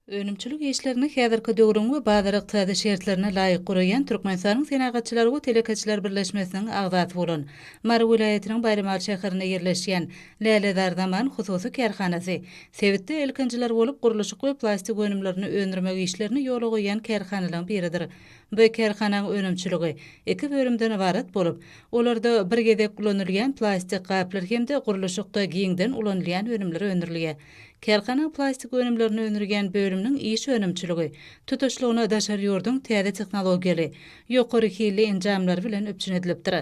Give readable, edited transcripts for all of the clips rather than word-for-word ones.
Önümçülük işlerini häzirki döwrüň we bazar ykdysady şertlerine laýyk guraýan Türkmenistanyň Senagaçylar we Telekaçylar Birleşmesiniň agzaty bolan Mary vilayetiniň Baýramali şäherinde ýerleşýän Läledar Zaman hususy kärhanasy Sebitde ilkinjiler bolup guruluşyk we plastik önümlerini öndürmek işlerini ýola goýan kärhanalaryň biridir. Bu kärhananyň önümçüligi iki bölümden ibaret bolup, olarda bir gezek kullanylýan plastik gaplar hemde guruluşykda giňden ulanylýan önümler öndürilýär. Kärhana plastik önümlerini öndürgen bölümniň iş önümçüligi, tutuşlugyna daşar ýurdun täze teknologiýaly, ýokary hilli enjamlar bilen öpçünedilipdir.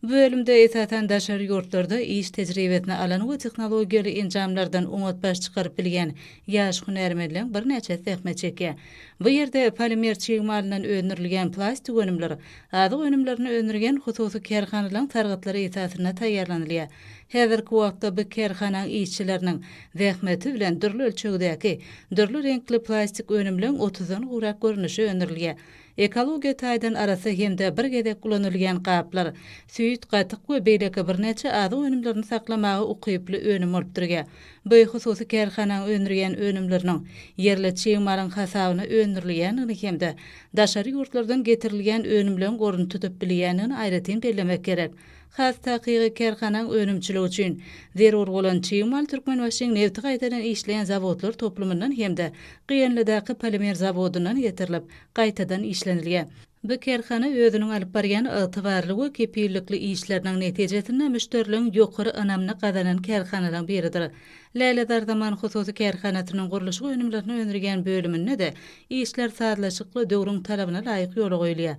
Bu bölümde esasen daşar ýurtlarda iş tejribesini alan we teknologiýaly enjamlardan uňat baş çykaryp bilýän ýaş hunärmendler bir näçe zähmet çekýär. Bu ýerde polimer çygmalynyň öndürilýän plastik önümler, ady önümlerini öndürgen hususy kärhanalaryň targatlary esasyna taýýarlanylýar. Häzirki wagtda bu kärhananyň işçileriniň zähmeti bilen dürli ölçegdäki, dürli renkli plastik önümleň 30-dan gurak görnüşi öndürilýär. Ekologiýa taýdan arasy hemde bir gezek kullanylýan gaplar, süýt, gatyk we beýleki bir näçe ady önümlerini saklamagy ukyply önüm bolup durýar. Bu hususy kärhananyň öndürgen önümleriniň yerli çygmalyň hasabyna öndürilýänini hemde daşary ýurtlardan getirilýän önümleň gorun tutup bilýänini aýratyn bellemek gerek. Has takygy kärhananyň önümçüligi üçin zerur bolan çygmal Türkmenbaşynyň nefti gaýtadan işleýän zawodlar toplumyndan hemde Gyýanlydaky polimer zawodundan getirilip gaýtadan işlenilýär. Bu kärhana özüniň alyp barýan ygtybarly we kepillikli işleriniň netijesinde müşteriliň ýokary önamny gazanan kärhanalaryň biridir. Läledar Zaman hususy kärhanasynyň guruluşy önümlerini öndürgen bölüminde de işler saatlaşykly döwrüň talabyna laýyk ýola goýulýar.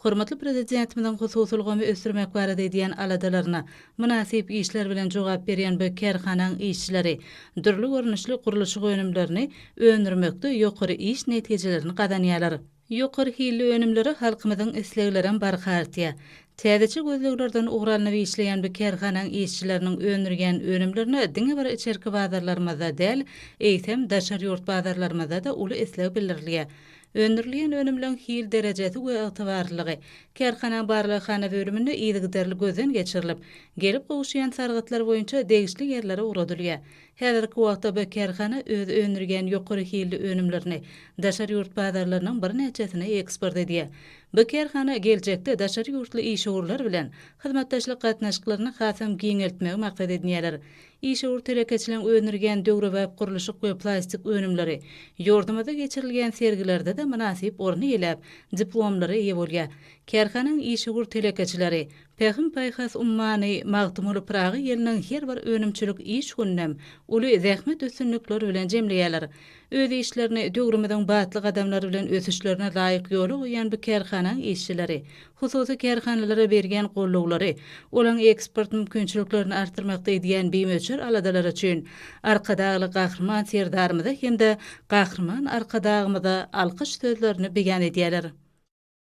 Hormatly prezidentimiň hususulygamy ösürmek barada diýen aladalaryna münasip işler bilen jogap berýän bu kärhananyň işçileri dürli görnüşli guruluşy önümlerini öndürmekde ýokary iş netijelerini gazanýarlar. Ýokary hilli önümleri halkymyzyň isleglerinden barhartýar. Täzeçe gözleglerden ugralanyp işleýän bu kärhananyň işçileriniň öndürgen önümlerini diňe bir içerki bazarlarymyzda däl, eýsem daşary ýurt bazarlarymyzda da uly isleg bildirilýär. Öndürilýän önümleň hil derejesi we ygtybarlygy kärhana barlykhana bölüminde ýygyderli gözden geçirilip, gelip gowuşýan sargatlar boýunça degişli ýerlere uradylýar. Häzirki wagtda bu kärhana öz öndürgen ýokary hilli önümlerini daşary ýurt bazarlarynyň bir näçesine eksport edýär. Bu kärhana geljekde daşary ýurtly işgörler bilen hyzmatdaşlyk gatnaşyklaryny hasam giňeltmek maksat edýärler. İşgör telekaçylaryň öndürgen döwre we guruluşyk we plastik önümleri ýordamyda geçirilýän sergilerde de münasip orny elep, diplomlary ýa bolýar. Kärhananyň işgör telekaçylary Pähim Paýhas ummany magtumuly Pragy ýeliniň her bir önümçülük iş günnem uly zähmet üstünlikleri bilen jemleýärler. Öz işlerini döwrümizden batlyk adamlary bilen ösüşlerine laýyk ýola goýan bu kärhananyň işçileri, hususy kärhanalara bergen gollawlary, olaň eksport mümkinçiliklerini artyrmakda edýän beýmeçer aladalar üçin arkadagy gahrman serdarymyza hemde gahrman arkadagymyza alkyş sözlerini beýan edýärler.